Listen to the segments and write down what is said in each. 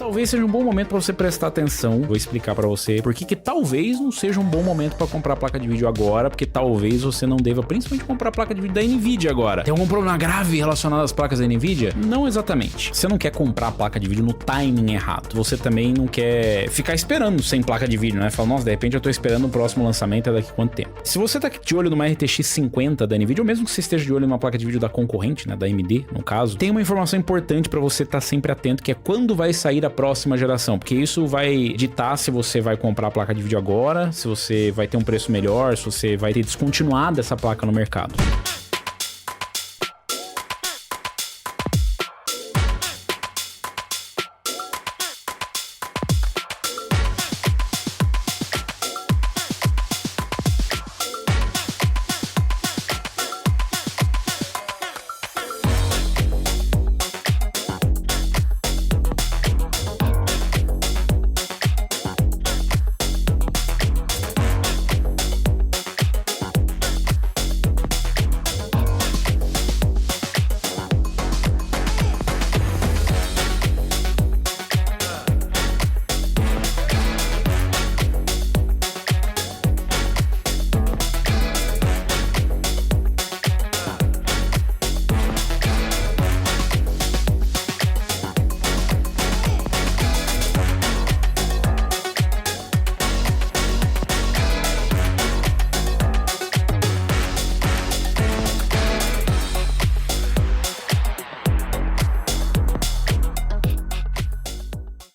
talvez seja um bom momento para você prestar atenção. Vou explicar para você por que talvez não seja um bom momento para comprar a placa de vídeo agora, porque talvez você não deva principalmente comprar a placa de vídeo da Nvidia agora. Tem algum problema grave relacionado às placas da Nvidia? Não exatamente. Você não quer comprar a placa de vídeo no timing errado. Você também não quer ficar esperando sem placa de vídeo, né? Fala, nossa, de repente eu tô esperando o próximo lançamento, é daqui quanto tempo? Se você tá de olho numa RTX 50 da Nvidia, ou mesmo que você esteja de olho numa placa de vídeo da concorrente, né, da AMD, no caso, tem uma informação importante para você estar sempre atento, que é quando vai sair a próxima geração, porque isso vai ditar se você vai comprar a placa de vídeo agora, se você vai ter um preço melhor, se você vai ter descontinuado essa placa no mercado.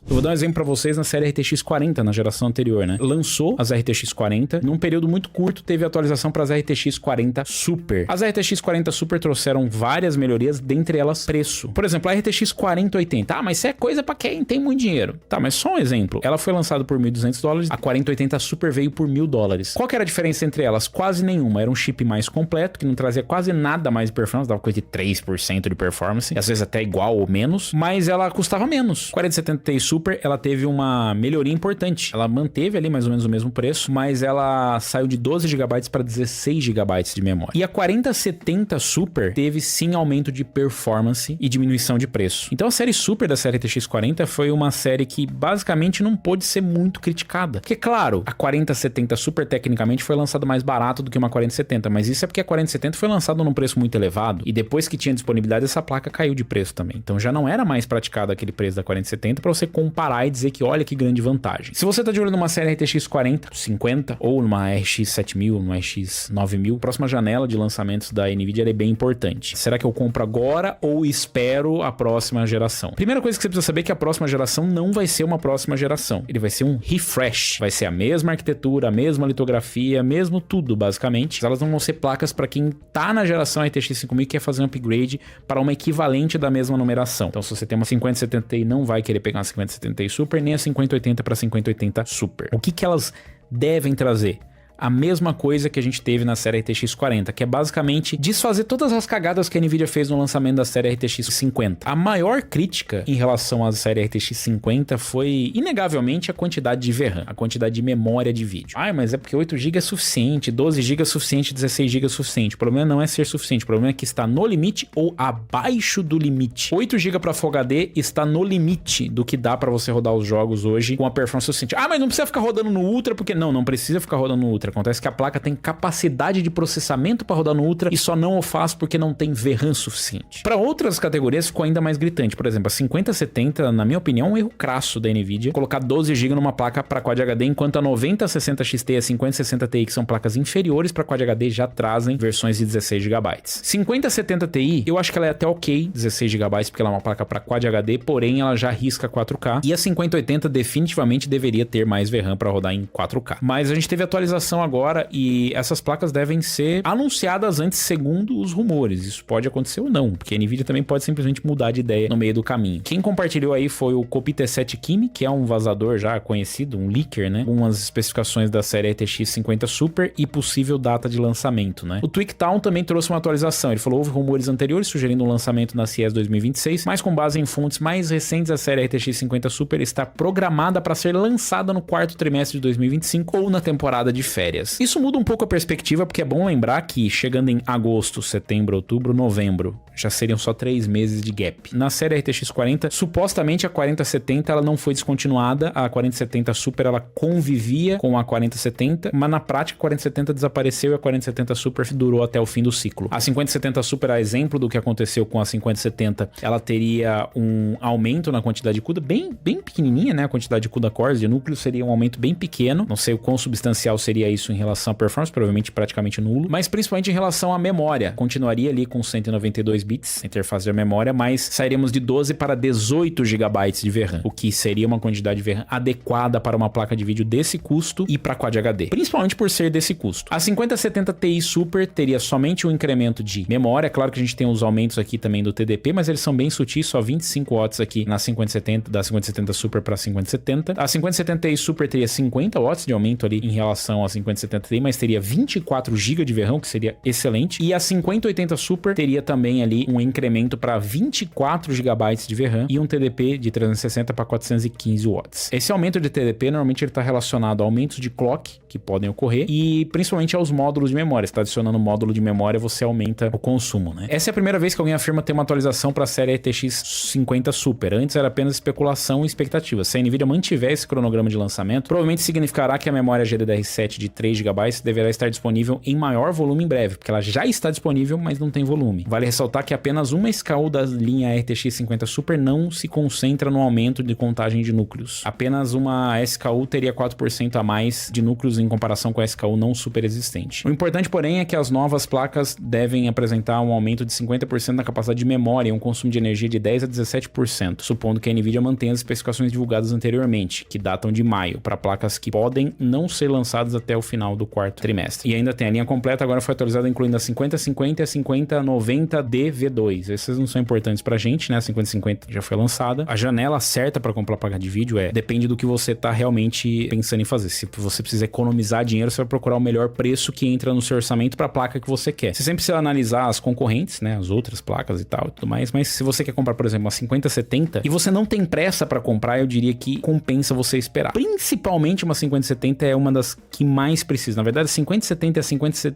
Eu vou dar um exemplo pra vocês na série RTX 40, na geração anterior, né? Lançou as RTX 40, num período muito curto teve atualização para as RTX 40 Super. As RTX 40 Super trouxeram várias melhorias, dentre elas preço. Por exemplo, a RTX 4080. Ah, mas isso é coisa pra quem tem muito dinheiro. Tá, mas só um exemplo. Ela foi lançada por $1.200, a 4080 Super veio por $1.000. Qual que era a diferença entre elas? Quase nenhuma. Era um chip mais completo, que não trazia quase nada mais de performance, dava coisa de 3% de performance, às vezes até igual ou menos, mas ela custava menos. 4070 Ti Super, ela teve uma melhoria importante. Ela manteve ali mais ou menos o mesmo preço, mas ela saiu de 12 GB para 16 GB de memória. E a 4070 Super teve sim aumento de performance e diminuição de preço. Então a série Super da série RTX 40 foi uma série que basicamente não pôde ser muito criticada. Porque claro, a 4070 Super tecnicamente foi lançada mais barato do que uma 4070, mas isso é porque a 4070 foi lançada num preço muito elevado e depois que tinha disponibilidade essa placa caiu de preço também. Então já não era mais praticado aquele preço da 4070 para você comparar e dizer que olha que grande vantagem. Se você tá de olho numa série RTX 40, 50 ou numa RX 7000, numa RX 9000, a próxima janela de lançamentos da Nvidia é bem importante. Será que eu compro agora ou espero a próxima geração? Primeira coisa que você precisa saber é que a próxima geração não vai ser uma próxima geração. Ele vai ser um refresh. Vai ser a mesma arquitetura, a mesma litografia, mesmo tudo basicamente. Elas não vão ser placas para quem tá na geração RTX 5000 e quer fazer um upgrade para uma equivalente da mesma numeração. Então se você tem uma 5070 Ti, não vai querer pegar uma 5070 Ti Super, nem a 5080 para 5080 Super. O que elas devem trazer? A mesma coisa que a gente teve na série RTX 40, que é basicamente desfazer todas as cagadas que a Nvidia fez no lançamento da série RTX 50. A maior crítica em relação à série RTX 50 foi, inegavelmente, a quantidade de VRAM, a quantidade de memória de vídeo. Ah, mas é porque 8 GB é suficiente, 12 GB é suficiente, 16 GB é suficiente. O problema não é ser suficiente, o problema é que está no limite ou abaixo do limite. 8 GB para Full HD está no limite do que dá para você rodar os jogos hoje com a performance suficiente. Ah, mas não precisa ficar rodando no Ultra, porque não precisa ficar rodando no Ultra. Acontece que a placa tem capacidade de processamento para rodar no Ultra e só não o faz porque não tem VRAM suficiente. Para outras categorias ficou ainda mais gritante. Por exemplo, a 5070, na minha opinião, é um erro crasso da Nvidia colocar 12 GB numa placa para Quad HD, enquanto a 9060 XT e a 5060 Ti, que são placas inferiores para Quad HD, já trazem versões de 16 GB. 5070 Ti, eu acho que ela é até ok, 16 GB, porque ela é uma placa para Quad HD, porém ela já risca 4K. E a 5080 definitivamente deveria ter mais VRAM para rodar em 4K. Mas a gente teve atualização agora e essas placas devem ser anunciadas antes, segundo os rumores. Isso pode acontecer ou não, porque a Nvidia também pode simplesmente mudar de ideia no meio do caminho. Quem compartilhou aí foi o Copy-T7 Kimi, que é um vazador já conhecido, um leaker, né? Com as especificações da série RTX 50 Super e possível data de lançamento, né? O TweakTown também trouxe uma atualização. Ele falou, houve rumores anteriores sugerindo um lançamento na CES 2026, mas com base em fontes mais recentes, a série RTX 50 Super está programada para ser lançada no quarto trimestre de 2025 ou na temporada de férias. férias. Isso muda um pouco a perspectiva, porque é bom lembrar que chegando em agosto, setembro, outubro, novembro, já seriam só 3 meses de gap. Na série RTX 40, supostamente a 4070 ela não foi descontinuada, a 4070 Super ela convivia com a 4070, mas na prática a 4070 desapareceu e a 4070 Super durou até o fim do ciclo. A 5070 Super, a exemplo do que aconteceu com a 5070, ela teria um aumento na quantidade de CUDA bem pequenininha, né? A quantidade de CUDA cores de núcleo seria um aumento bem pequeno. Não sei o quão substancial seria isso em relação à performance, provavelmente praticamente nulo, mas principalmente em relação à memória. Continuaria ali com 192 bits, interface da memória, mas sairíamos de 12 para 18 GB de VRAM, o que seria uma quantidade de VRAM adequada para uma placa de vídeo desse custo e para Quad HD, principalmente por ser desse custo. A 5070 Ti Super teria somente um incremento de memória, claro que a gente tem os aumentos aqui também do TDP, mas eles são bem sutis, só 25 watts aqui na 5070, da 5070 Super para 5070. A 5070 Ti Super teria 50 watts de aumento ali em relação à 5070 Ti, mas teria 24 GB de VRAM, que seria excelente. E a 5080 Super teria também ali um incremento para 24 GB de VRAM e um TDP de 360 para 415 watts. Esse aumento de TDP normalmente ele está relacionado a aumentos de clock que podem ocorrer e principalmente aos módulos de memória. Se está adicionando módulo de memória, você aumenta o consumo, né? Essa é a primeira vez que alguém afirma ter uma atualização para a série RTX 50 Super. Antes era apenas especulação e expectativa. Se a Nvidia mantiver esse cronograma de lançamento, provavelmente significará que a memória GDDR7 de 3 GB deverá estar disponível em maior volume em breve, porque ela já está disponível, mas não tem volume. Vale ressaltar que apenas uma SKU da linha RTX 50 Super não se concentra no aumento de contagem de núcleos. Apenas uma SKU teria 4% a mais de núcleos em comparação com a SKU não super existente. O importante, porém, é que as novas placas devem apresentar um aumento de 50% na capacidade de memória e um consumo de energia de 10 a 17%, supondo que a Nvidia mantenha as especificações divulgadas anteriormente, que datam de maio, para placas que podem não ser lançadas até o final do quarto trimestre. E ainda tem a linha completa, agora foi atualizada incluindo a 5050 e a 5090D V2. Essas não são importantes pra gente, né? A 5050 já foi lançada. A janela certa para comprar placa de vídeo depende do que você tá realmente pensando em fazer. Se você precisa economizar dinheiro, você vai procurar o melhor preço que entra no seu orçamento para a placa que você quer. Você sempre precisa analisar as concorrentes, né? As outras placas e tal e tudo mais, mas se você quer comprar, por exemplo, uma 5070 e você não tem pressa para comprar, eu diria que compensa você esperar. Principalmente uma 5070 é uma das que mais precisa. Na verdade, a 5070 e a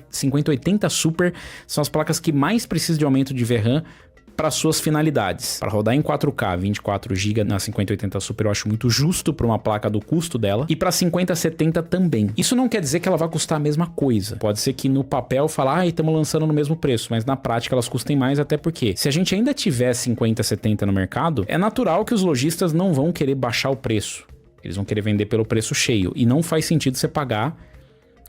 5080 Super são as placas que mais precisam de aumento de VRAM para suas finalidades. Para rodar em 4K, 24 GB na 5080 Super eu acho muito justo para uma placa do custo dela, e para 5070 também. Isso não quer dizer que ela vai custar a mesma coisa. Pode ser que no papel fala, estamos lançando no mesmo preço, mas na prática elas custem mais, até porque se a gente ainda tiver 5070 no mercado, é natural que os lojistas não vão querer baixar o preço. Eles vão querer vender pelo preço cheio, e não faz sentido você pagar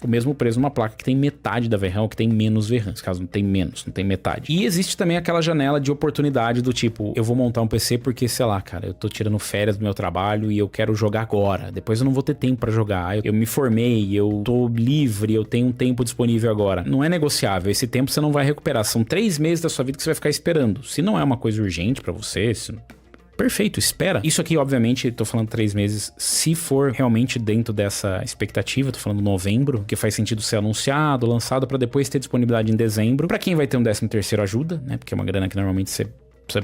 o mesmo preço numa placa que tem metade da VRAM ou que tem menos VRAM. Nesse caso não tem menos, não tem metade. E existe também aquela janela de oportunidade do tipo, eu vou montar um PC porque, sei lá, cara, eu tô tirando férias do meu trabalho e eu quero jogar agora. Depois eu não vou ter tempo pra jogar. Eu me formei, eu tô livre, eu tenho um tempo disponível agora. Não é negociável. Esse tempo você não vai recuperar. São 3 meses da sua vida que você vai ficar esperando. Se não é uma coisa urgente pra você, perfeito, espera. Isso aqui, obviamente, tô falando 3 meses, se for realmente dentro dessa expectativa, tô falando novembro, que faz sentido ser anunciado, lançado, para depois ter disponibilidade em dezembro. Para quem vai ter um 13º ajuda, né? Porque é uma grana que normalmente você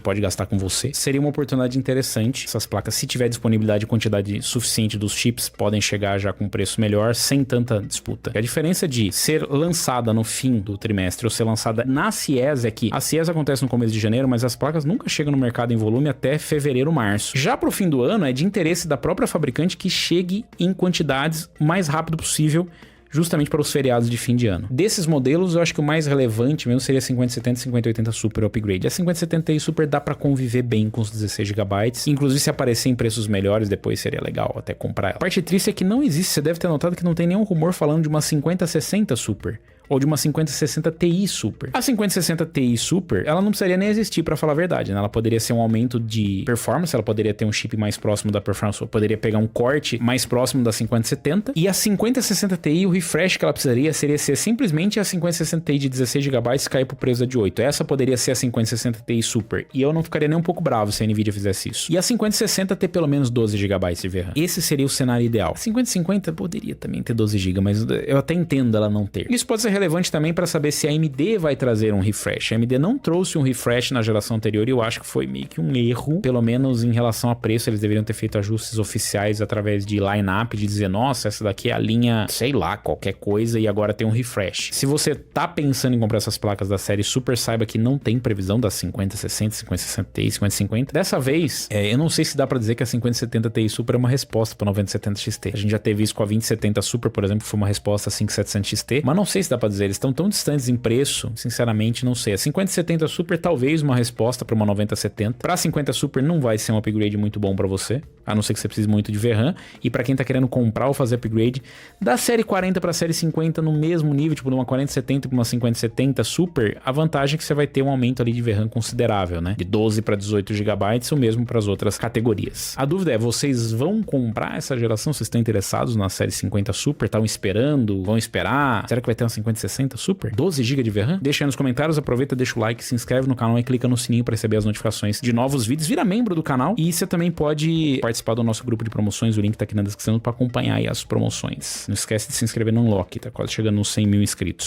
pode gastar com você. Seria uma oportunidade interessante. Essas placas, se tiver disponibilidade e quantidade suficiente dos chips, podem chegar já com um preço melhor, sem tanta disputa. A diferença de ser lançada no fim do trimestre ou ser lançada na CIES é que a CIES acontece no começo de janeiro, mas as placas nunca chegam no mercado em volume até fevereiro, março. Já pro fim do ano, é de interesse da própria fabricante que chegue em quantidades o mais rápido possível, justamente para os feriados de fim de ano. Desses modelos, eu acho que o mais relevante mesmo seria a 5070 e 5080 Super Upgrade. A 5070 Ti Super dá para conviver bem com os 16 GB, inclusive se aparecer em preços melhores, depois seria legal até comprar ela. A parte triste é que não existe, você deve ter notado que não tem nenhum rumor falando de uma 5060 Super ou de uma 5060 Ti Super. A 5060 Ti Super, ela não precisaria nem existir, pra falar a verdade, né? Ela poderia ser um aumento de performance, ela poderia ter um chip mais próximo da performance, ou poderia pegar um corte mais próximo da 5070. E a 5060 Ti, o refresh que ela precisaria seria ser simplesmente a 5060 Ti de 16 GB cair pro preço da de 8. Essa poderia ser a 5060 Ti Super. E eu não ficaria nem um pouco bravo se a Nvidia fizesse isso. E a 5060 ter pelo menos 12 GB de VRAM. Esse seria o cenário ideal. A 5050 poderia também ter 12 GB, mas eu até entendo ela não ter. Isso pode ser relevante também para saber se a AMD vai trazer um refresh. A AMD não trouxe um refresh na geração anterior e eu acho que foi meio que um erro, pelo menos em relação a preço. Eles deveriam ter feito ajustes oficiais através de line-up, de dizer, nossa, essa daqui é a linha, sei lá, qualquer coisa, e agora tem um refresh. Se você tá pensando em comprar essas placas da série Super, saiba que não tem previsão das 5060, 5060 Ti, 5050. Dessa vez, eu não sei se dá pra dizer que a 5070 Ti Super é uma resposta pra 9070 XT. A gente já teve isso com a 2070 Super, por exemplo, que foi uma resposta a 5700 XT, mas não sei se dá pra dizer, eles estão tão distantes em preço, sinceramente, não sei. A 5070 Super talvez uma resposta pra uma 9070. Pra 50 Super não vai ser um upgrade muito bom pra você, a não ser que você precise muito de VRAM, e pra quem tá querendo comprar ou fazer upgrade da série 40 pra série 50 no mesmo nível, tipo de uma 4070 pra uma 5070 Super, a vantagem é que você vai ter um aumento ali de VRAM considerável, né? De 12 para 18 GB, o mesmo para as outras categorias. A dúvida é, vocês vão comprar essa geração? Vocês estão interessados na série 50 Super? Estão esperando? Vão esperar? Será que vai ter uma 5060 Super? 12 GB de VRAM? Deixa aí nos comentários, aproveita, deixa o like, se inscreve no canal e clica no sininho para receber as notificações de novos vídeos. Vira membro do canal e você também pode participar do nosso grupo de promoções, o link tá aqui na descrição para acompanhar aí as promoções. Não esquece de se inscrever no Unlock, tá quase chegando nos 100 mil inscritos.